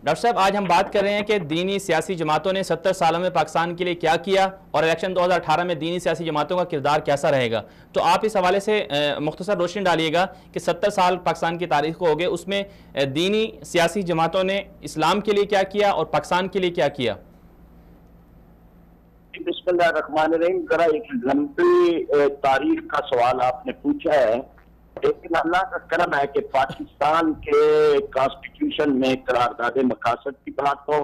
Doctor صاحب آج ہم بات کر رہے ہیں کہ دینی سیاسی جماعتوں نے 70 سالوں میں پاکستان کے لیے کیا کیا اور الیکشن 2018 میں دینی سیاسی جماعتوں کا کردار کیسا رہے گا. تو آپ اس حوالے سے مختصر روشنی ڈالیے گا کہ 70 سال پاکستان کی تاریخ کو ہو گئے, اس میں دینی سیاسی جماعتوں نے اسلام کے لیے کیا کیا اور پاکستان کے لیے کیا کیا. بسم اللہ الرحمن الرحیم. ذرا ایک لمبی تاریخ کا سوال آپ نے پوچھا ہے, لیکن اللہ کا کرم ہے کہ پاکستان کے کانسٹیٹیوشن میں قرارداد مقاصد کی بات ہو,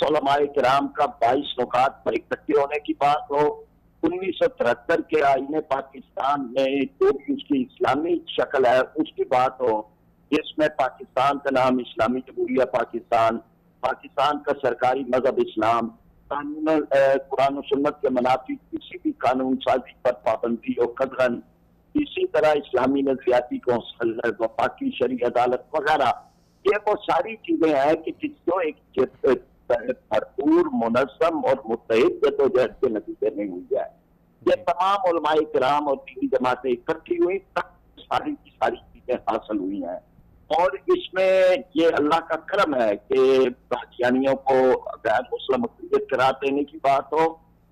علماء کرام کا 22 نکات پر اکٹھے ہونے کی بات ہو, 1973 کے آئین پاکستان میں جو بھی اس کی اسلامی شکل ہے اس کی بات ہو, جس میں پاکستان کا نام اسلامی جمہوریہ پاکستان, پاکستان کا سرکاری مذہب اسلام, قرآن و سنت کے منافی کسی بھی قانون سازی پر پابندی اور قدغن, اسی طرح اسلامی نظریاتی کونسل, وفاقی شرعی عدالت وغیرہ, یہ وہ ساری چیزیں ہیں کہ جس کو ایک بھرپور منظم اور متحد جدوجہد کے نتیجے میں ہوئی ہے. یہ تمام علماء کرام اور دینی جماعتیں اکٹھی ہوئی تب ساری کی ساری چیزیں حاصل ہوئی ہیں. اور اس میں یہ اللہ کا کرم ہے کہ قادیانیوں کو غیر مسلم اقلیت قرار دینے کی بات ہو,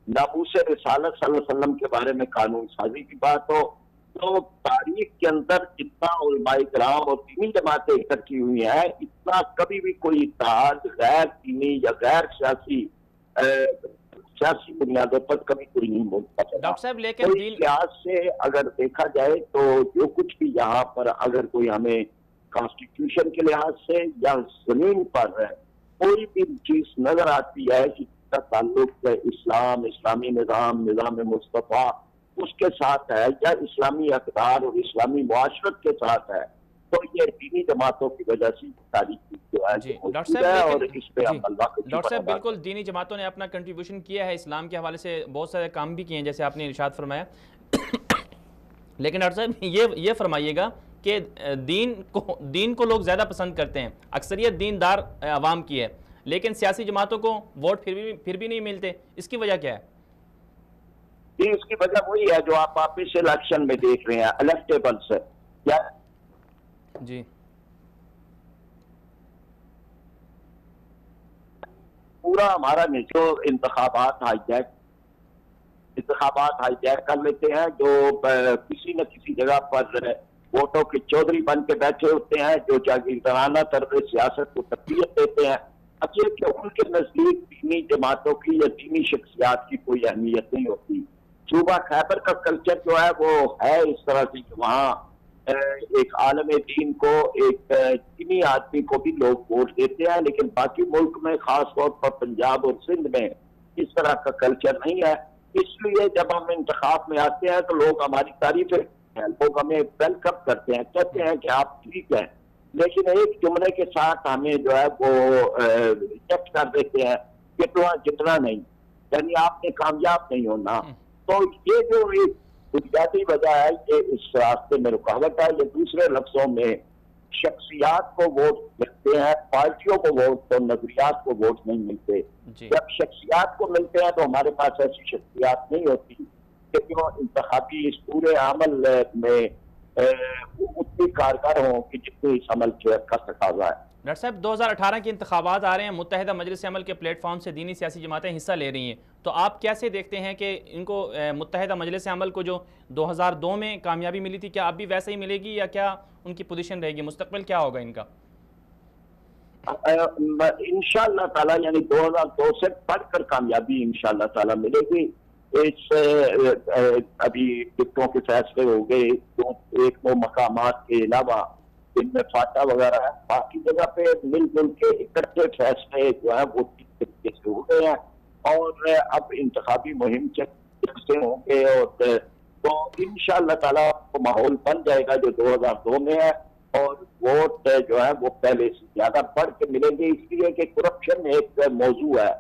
ناموس رسالت صلی اللہ علیہ وسلم کے بارے میں قانون سازی کی بات ہو, تو تاریخ کے اندر جتنا علماء کرام اور دینی جماعتیں اکٹھی ہوئی ہیں اتنا کبھی بھی کوئی اتحاد غیر دینی یا غیر سیاسی بنیادوں پر کبھی کوئی نہیں ملتا چلا. ڈاکٹر صاحب لیکن اس لحاظ سے اگر دیکھا جائے تو جو کچھ بھی یہاں پر اگر کوئی ہمیں کانسٹیٹیوشن کے لحاظ سے یا زمین پر کوئی بھی چیز نظر آتی ہے جس کا تعلق اسلام, اسلامی نظام, نظام مصطفیٰ اس کے ساتھ ہے یا اسلامی اقدار اور اسلامی معاشرت کے ساتھ ہے, تو یہ دینی جماعتوں کی وجہ سے تاریخ جو ہے اور اس پہ ڈاکٹر صاحب بالکل دینی جماعتوں نے اپنا کنٹریبیوشن کیا ہے, اسلام کے حوالے سے بہت سارے کام بھی کیے ہیں جیسے آپ نے ارشاد فرمایا. لیکن ڈاکٹر صاحب یہ فرمائیے گا کہ دین کو لوگ زیادہ پسند کرتے ہیں, اکثریت دیندار عوام کی ہے, لیکن سیاسی جماعتوں کو ووٹ پھر بھی نہیں ملتے, اس کی وجہ کیا ہے؟ اس کی وجہ وہی ہے جو آپ اس الیکشن میں دیکھ رہے ہیں, الیکٹیبلز یا جی پورا ہمارا جو انتخابات ہائی جیک کر لیتے ہیں, جو کسی نہ کسی جگہ پر ووٹوں کے چودھری بن کے بیٹھے ہوتے ہیں, جو جاگیردارانہ طرز سیاست کو تربیت دیتے ہیں. اب یہ کہ ان کے نزدیک دینی جماعتوں کی یا دینی شخصیات کی کوئی اہمیت نہیں ہوتی. صوبہ خیبر کا کلچر جو ہے وہ ہے اس طرح سے کہ وہاں ایک عالم دین کو, ایک دینی آدمی کو بھی لوگ ووٹ دیتے ہیں, لیکن باقی ملک میں خاص طور پر پنجاب اور سندھ میں اس طرح کا کلچر نہیں ہے. اس لیے جب ہم انتخاب میں آتے ہیں تو لوگ ہماری تعریفیں, لوگ ہمیں ویلکم کرتے ہیں, کہتے ہیں کہ آپ ٹھیک ہیں, لیکن ایک جملے کے ساتھ ہمیں جو ہے وہ ریجیکٹ کر دیتے ہیں کہ جتنا نہیں, یعنی آپ نے کامیاب نہیں ہونا. تو یہ جو ایک بنیادی وجہ ہے یہ اس راستے میں رکاوٹ ہے. یہ دوسرے لفظوں میں شخصیات کو ووٹ ملتے ہیں, پارٹیوں کو ووٹ اور نظریات کو ووٹ نہیں ملتے. جب شخصیات کو ملتے ہیں تو ہمارے پاس ایسی شخصیات نہیں ہوتی کہ جو انتخابی اس پورے عمل میں اتنی کارگر ہوں کہ جتنی اس عمل کا تقاضا ہے. ڈاکٹر صاحب 2018 کے انتخابات آ رہے ہیں, متحدہ مجلس عمل کے پلیٹ فارم سے دینی سیاسی جماعتیں حصہ لے رہی ہیں, تو آپ کیسے دیکھتے ہیں کہ ان کو متحدہ مجلس عمل کو جو 2002 میں کامیابی ملی تھی, کیا اب بھی ویسے ہی ملے گی یا کیا ان کی پوزیشن رہے گی, مستقبل کیا ہوگا ان کا؟ انشاءاللہ تعالی یعنی 2002 سے بڑھ کر کامیابی انشاءاللہ تعالی ملے گی. ابھی ٹکٹوں کے فیصلے ہو گئے, ایک دو مقامات کے علاوہ ان میں فاٹا وغیرہ ہے, باقی جگہ پہ مل جل کے اکٹھے فیصلے جو ہے وہ طریقے سے ہو گئے ہیں, اور اب انتخابی مہم سے ہوں گے, اور تو انشاءاللہ تعالیٰ ماحول بن جائے گا جو 2002 میں ہے, اور ووٹ جو ہے وہ پہلے سے زیادہ بڑھ کے ملیں گے, اس لیے کہ کرپشن ایک موضوع ہے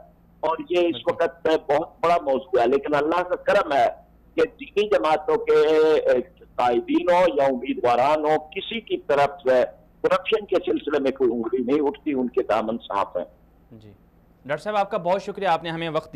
اور یہ اس وقت بہت بڑا موضوع ہے. لیکن اللہ کا کرم ہے کہ دینی جماعتوں کے قائدین ہو یا امیدواران ہو, کسی کی طرف سے کرپشن کے سلسلے میں کوئی انگلی نہیں اٹھتی, ان کے دامن صاف ہیں. جی ڈاکٹر صاحب آپ کا بہت شکریہ, آپ نے ہمیں وقت دیا.